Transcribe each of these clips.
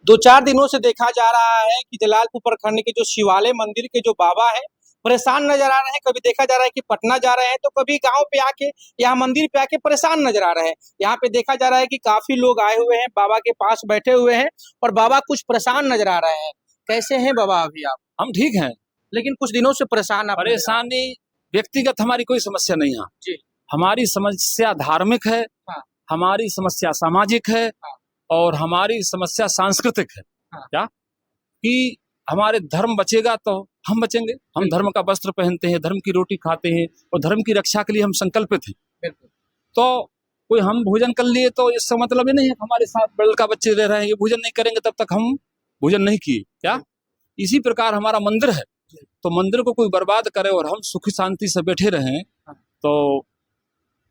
2-4 दिनों से देखा जा रहा है कि जलालपुर प्रखंड के जो शिवालय मंदिर के जो बाबा है परेशान नजर आ रहे हैं। कभी देखा जा रहा है कि पटना जा रहे हैं तो कभी गांव पे आके यहाँ मंदिर पे आके परेशान नजर आ रहे हैं। यहाँ पे देखा जा रहा है कि काफी लोग आए हुए हैं, बाबा के पास बैठे हुए हैं और बाबा कुछ परेशान नजर आ रहे हैं। कैसे हैं बाबा अभी आप? हम ठीक हैं। लेकिन कुछ दिनों से परेशान आप नजर आ रहे हैं। परेशानी व्यक्तिगत हमारी कोई समस्या नहीं है जी। हमारी समस्या धार्मिक है। हाँ। हमारी समस्या सामाजिक है। हाँ। और हमारी समस्या सांस्कृतिक है। हाँ। क्या कि हमारे धर्म बचेगा तो हम बचेंगे। हम धर्म का वस्त्र पहनते हैं, धर्म की रोटी खाते हैं और धर्म की रक्षा के लिए हम संकल्पित हैं। बिल्कुल। तो कोई हम भोजन कर लिए तो इसका मतलब ये नहीं है हमारे साथ बड़का बच्चे रह रहे हैं, ये भोजन नहीं करेंगे तब तक हम भोजन नहीं किए। क्या इसी प्रकार हमारा मंदिर है, तो मंदिर को कोई बर्बाद करे और हम सुखी शांति से बैठे रहें तो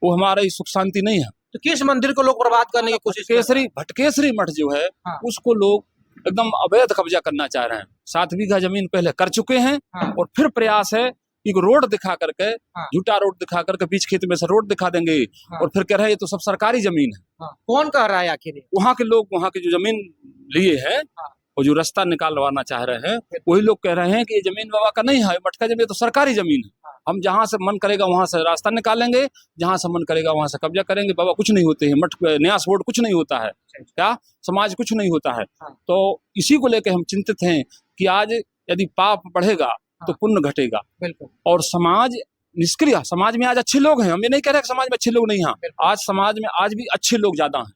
वो हमारा सुख शांति नहीं है। तो किस मंदिर को लोग बर्बाद करने की कोशिश कर रहे हैं? भटकेसरी मठ जो है हाँ। उसको लोग एकदम अवैध कब्जा करना चाह रहे हैं। 7 बीघा जमीन पहले कर चुके हैं। हाँ। और फिर प्रयास है कि रोड दिखा करके, हाँ। झूठा रोड दिखा करके बीच खेत में से रोड दिखा देंगे। हाँ। और फिर कह रहे हैं ये तो सब सरकारी जमीन है। हाँ। कौन कह रहा है आखिर? वहाँ के लोग वहाँ की जो जमीन लिए हैं हाँ। और जो रास्ता निकालवाना चाह रहे हैं वही लोग कह रहे हैं कि ये जमीन बाबा का नहीं है, मठ का जमीन तो सरकारी जमीन है। हाँ। हम जहाँ से मन करेगा वहां से रास्ता निकालेंगे, जहां से मन करेगा वहां से कब्जा करेंगे। बाबा कुछ नहीं होते हैं, मठ न्यास बोर्ड कुछ नहीं होता है। क्या समाज कुछ नहीं होता है। हाँ। तो इसी को लेकर हम चिंतित हैं कि आज यदि पाप बढ़ेगा तो पुण्य घटेगा। बिल्कुल। और समाज निष्क्रिय, समाज में आज अच्छे लोग हैं, हम ये नहीं कह रहे कि समाज में अच्छे लोग नहीं हैं। आज समाज में आज भी अच्छे लोग ज्यादा हैं,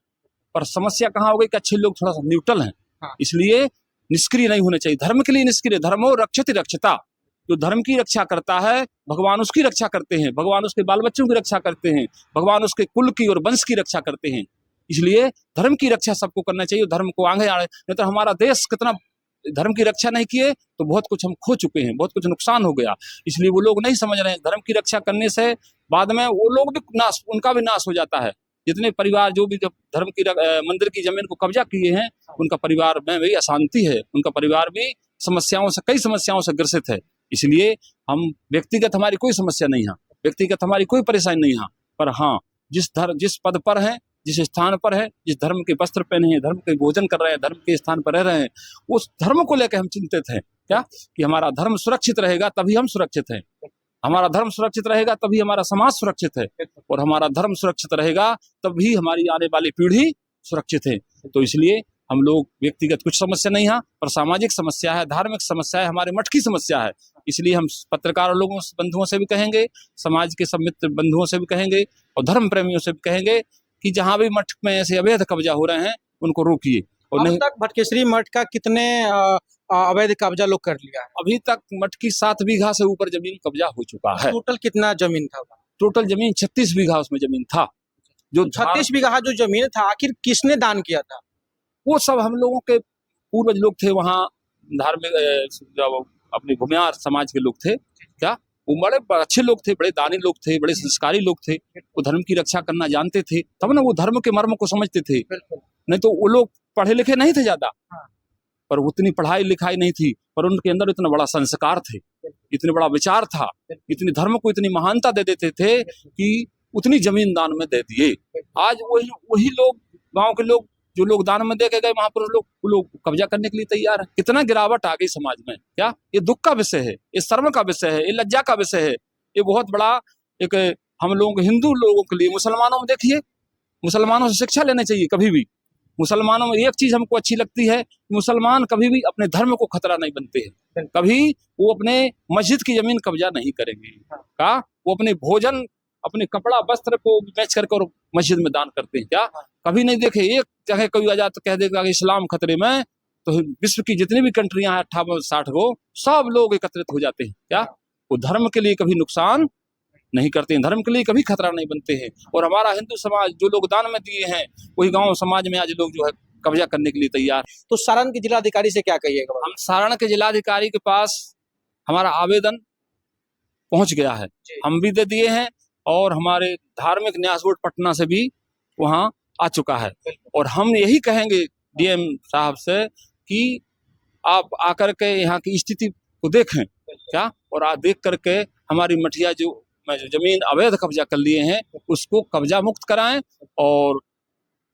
पर समस्या कहाँ हो गई कि अच्छे लोग थोड़ा सा न्यूट्रल हैं। हाँ। इसलिए निष्क्रिय नहीं होने चाहिए। धर्म के लिए निष्क्रिय, धर्मो रक्षति रक्षता। जो धर्म की रक्षा करता है भगवान उसकी रक्षा करते हैं, भगवान उसके बाल बच्चों की रक्षा करते हैं, भगवान उसके कुल की और वंश की रक्षा करते हैं। इसलिए धर्म की रक्षा सबको करना चाहिए, धर्म को आगे आने। नहीं तो हमारा देश कितना धर्म की रक्षा नहीं किए तो बहुत कुछ हम खो चुके हैं, बहुत कुछ नुकसान हो गया। इसलिए वो लोग नहीं समझ रहे हैं धर्म की रक्षा करने से बाद में वो लोग भी नाश, उनका भी नाश हो जाता है। जितने परिवार जो भी जब धर्म की मंदिर की जमीन को कब्जा किए हैं उनका परिवार में भी अशांति है, उनका परिवार भी समस्याओं से, कई समस्याओं से ग्रसित है। इसलिए हम व्यक्तिगत हमारी कोई समस्या नहीं है, व्यक्तिगत हमारी कोई परेशानी नहीं है, पर हाँ जिस पद पर है, जिस स्थान पर है, जिस धर्म के वस्त्र पहने हैं, धर्म के भोजन कर रहे हैं, धर्म के स्थान पर रह रहे हैं, उस धर्म को लेकर हम चिंतित हैं। क्या कि हमारा धर्म सुरक्षित रहेगा तभी हम सुरक्षित हैं, हमारा धर्म सुरक्षित रहेगा तभी हमारा समाज सुरक्षित है, और हमारा धर्म सुरक्षित रहेगा तभी हमारी आने वाली पीढ़ी सुरक्षित है। तो इसलिए हम लोग व्यक्तिगत कुछ समस्या नहीं है, पर सामाजिक समस्या है, धार्मिक समस्या है, हमारे मठ की समस्या है। इसलिए हम पत्रकार लोगों बंधुओं से भी कहेंगे, समाज के सब मित्र बंधुओं से भी कहेंगे और धर्म प्रेमियों से भी कहेंगे कि जहां भी मठ में ऐसे अवैध कब्जा हो रहे हैं उनको रोकिए। और अब नहीं तक भटकेसरी मठ का कितने अवैध कब्जा लोग कर लिया है? अभी तक मठ की 7 बीघा से ऊपर जमीन कब्जा हो चुका है। टोटल कितना जमीन था? टोटल जमीन 36 बीघा उसमें जमीन था। जो 36 बीघा जो जमीन था आखिर किसने दान किया था? वो सब हम लोगों के पूर्वज लोग थे, वहाँ धार्मिक अपने भूमियार समाज के लोग थे। क्या वो बड़े अच्छे लोग थे, बड़े दानी लोग थे, बड़े संस्कारी लोग थे, वो धर्म की रक्षा करना जानते थे, तब ना वो धर्म के मर्म को समझते थे। नहीं तो वो लोग पढ़े लिखे नहीं थे ज्यादा। हाँ। पर उतनी पढ़ाई लिखाई नहीं थी, पर उनके अंदर इतना बड़ा संस्कार थे, इतने बड़ा विचार था, इतनी धर्म को इतनी महानता दे देते थे कि उतनी जमीन दान में दे दिए। आज वही लोग, गांव के लोग, जो लोग दान में दे के गए महापुरुष लोग, वो लोग कब्जा करने के लिए तैयार है। कितना गिरावट आ गई समाज में। क्या ये दुख का विषय है, ये शर्म का विषय है, ये लज्जा का विषय है, ये बहुत बड़ा एक हम लोगों हिंदू लोगों के लिए। मुसलमानों में देखिए, मुसलमानों से शिक्षा लेनी चाहिए। कभी भी मुसलमानों में एक चीज हमको अच्छी लगती है, मुसलमान कभी भी अपने धर्म को खतरा नहीं बनते हैं, कभी वो अपने मस्जिद की जमीन कब्जा नहीं करेंगे। क्या वो अपने भोजन, अपने कपड़ा वस्त्र को बेच करके और मस्जिद में दान करते हैं। क्या कभी नहीं देखे एक जगह कोई आ जाए तो कह देगा कि इस्लाम खतरे में, तो विश्व की जितनी भी कंट्रियां हैं 58-60 गो, सब लोग एकत्रित हो जाते हैं। क्या वो धर्म के लिए कभी नुकसान नहीं करते हैं, धर्म के लिए कभी खतरा नहीं बनते हैं। और हमारा हिंदू समाज जो लोग दान में दिए हैं वही गांव समाज में आज लोग जो है कब्जा करने के लिए तैयार। तो सारण के जिलाधिकारी से क्या कहिएगा? हम सारण के जिलाधिकारी के पास हमारा आवेदन पहुंच गया है, हम भी दे दिए हैं, और हमारे धार्मिक न्यास बोर्ड पटना से भी वहां आ चुका है। और हम यही कहेंगे डीएम साहब से कि आप आकर के यहाँ की स्थिति को देखें। क्या और देख करके हमारी मठिया जो जमीन अवैध कब्जा कर लिए हैं उसको कब्जा मुक्त कराएं, और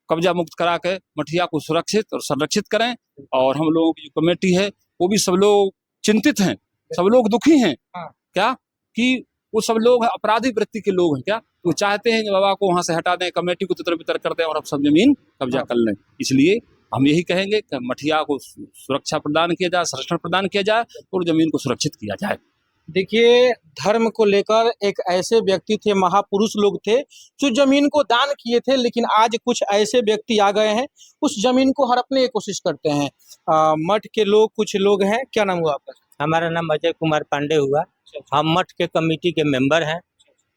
कब्जा मुक्त करा के मठिया को सुरक्षित और संरक्षित करें। और हम लोगों की जो कमेटी है वो भी सब लोग चिंतित हैं, सब लोग दुखी हैं। हाँ। क्या कि वो सब लोग अपराधी वृत्ति के लोग हैं, क्या वो चाहते हैं कि बाबा को वहां से हटा दें, कमेटी को तितर बितर कर दें और अब सब जमीन कब्जा कर लें। इसलिए हम यही कहेंगे कि मठिया को सुरक्षा प्रदान किया जाए, संरक्षण प्रदान किया जाए और जमीन को सुरक्षित किया जाए। देखिए, धर्म को लेकर एक ऐसे व्यक्ति थे, महापुरुष लोग थे जो जमीन को दान किए थे, लेकिन आज कुछ ऐसे व्यक्ति आ गए हैं उस जमीन को हड़पने की कोशिश करते हैं। मठ के लोग, कुछ लोग हैं। क्या नाम हुआ आपका? हमारा नाम अजय कुमार पांडे हुआ। हम मठ के कमेटी के मेंबर हैं,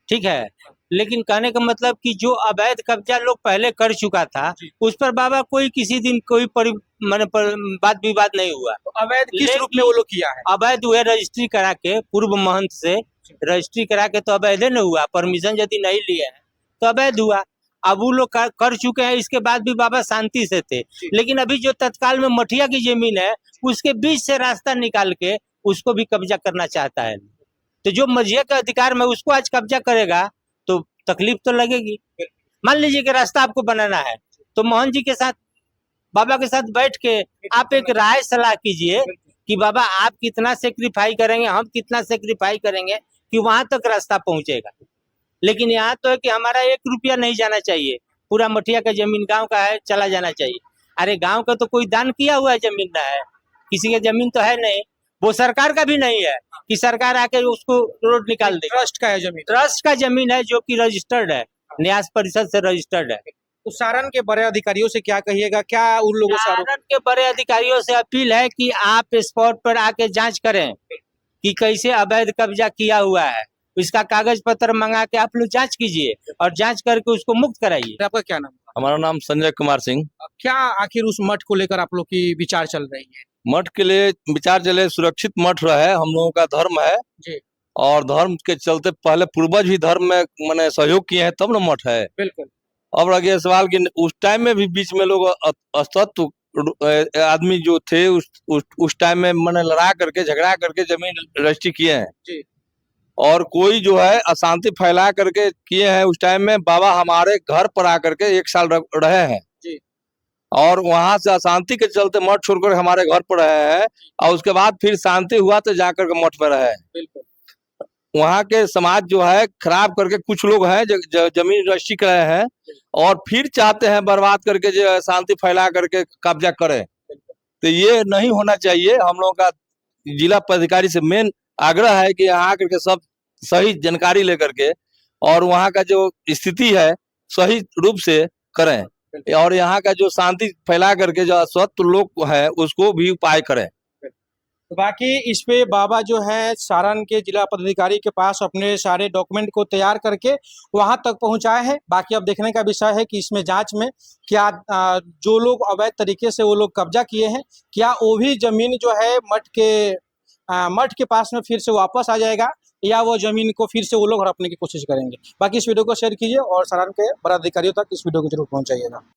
ठीक है। लेकिन कहने का मतलब कि जो अवैध कब्जा लोग पहले कर चुका था उस पर बाबा कोई किसी दिन कोई बात विवाद नहीं हुआ। तो अवैध किस रूप में वो लोग किया है? अवैध हुए रजिस्ट्री करा के, पूर्व महंत से रजिस्ट्री करा के तो अवैध नहीं हुआ। परमिशन यदि नहीं लिए हैं तो अवैध हुआ। अब वो लोग कर चुके हैं, इसके बाद भी बाबा शांति से थे। लेकिन अभी जो तत्काल में मठिया की जमीन है उसके बीच से रास्ता निकाल के उसको भी कब्जा करना चाहता है। तो जो मठिया के अधिकार में उसको आज कब्जा करेगा तो तकलीफ तो लगेगी। मान लीजिए कि रास्ता आपको बनाना है तो मोहन जी के साथ, बाबा के साथ बैठ के आप एक राय सलाह कीजिए कि बाबा आप कितना सेक्रीफाई करेंगे, हम कितना सेक्रीफाई करेंगे कि वहां तक रास्ता पहुंचेगा। लेकिन यहाँ तो है कि हमारा 1 रुपया नहीं जाना चाहिए, पूरा मठिया का जमीन गांव का है, चला जाना चाहिए। अरे गांव का तो कोई दान किया हुआ है जमीन ना है, किसी का जमीन तो है नहीं, वो सरकार का भी नहीं है कि सरकार आके उसको रोड निकाल दे। ट्रस्ट का है जमीन, ट्रस्ट का जमीन है जो कि रजिस्टर्ड है, न्यास परिषद से रजिस्टर्ड है। तो सारण के बड़े अधिकारियों से क्या कहिएगा? क्या उन लोगों से सारण के बड़े अधिकारियों से अपील है कि आप स्पॉट पर आके जांच करें कि कैसे अवैध कब्जा किया हुआ है, इसका कागज पत्र मंगा के आप लोग जांच कीजिए और जांच करके उसको मुक्त कराइए। आपका क्या नाम? हमारा नाम संजय कुमार सिंह। क्या आखिर उस मठ को लेकर आप लोग की विचार चल रही है? मठ के लिए विचार चले, सुरक्षित मठ रहे, हम लोगों का धर्म है जी। और धर्म के चलते पहले पूर्वज भी धर्म में मैंने सहयोग किए हैं तब न मठ है। बिल्कुल। अब रह गया सवाल कि उस टाइम में भी बीच में लोग असत्व आदमी जो थे उस टाइम में मैंने लड़ा करके झगड़ा करके जमीन रजिस्ट्री किए हैं जी। और कोई जो है अशांति फैला करके किए हैं। उस टाइम में बाबा हमारे घर पर आकर के 1 साल रहे हैं जी। और वहां से अशांति के चलते मठ छोड़कर हमारे घर पर रहे हैं और उसके बाद फिर शांति हुआ तो जाकर के मठ में रहे। बिल्कुल। वहाँ के समाज जो है खराब करके कुछ लोग हैं जो जमीन रजिस्ट्री कराए हैं और फिर चाहते हैं बर्बाद करके जो शांति फैला करके कब्जा करें। तो ये नहीं होना चाहिए। हम लोगों का जिला पदाधिकारी से मेन आग्रह है कि यहाँ आकर के सब सही जानकारी लेकर के और वहाँ का जो स्थिति है सही रूप से करें और यहाँ का जो शांति फैला करके जो अस्वस्थ लोग है उसको भी उपाय करें। बाकी इस पे बाबा जो है सारण के जिला पदाधिकारी के पास अपने सारे डॉक्यूमेंट को तैयार करके वहां तक पहुंचाए हैं। बाकी अब देखने का विषय है कि इसमें जांच में क्या जो लोग अवैध तरीके से वो लोग कब्जा किए हैं, क्या वो भी जमीन जो है मठ के पास में फिर से वापस आ जाएगा या वो जमीन को फिर से वो लोग हड़पने की कोशिश करेंगे। बाकी इस वीडियो को शेयर कीजिए और सारण के बड़े अधिकारियों तक इस वीडियो को जरूर पहुंचाइएगा।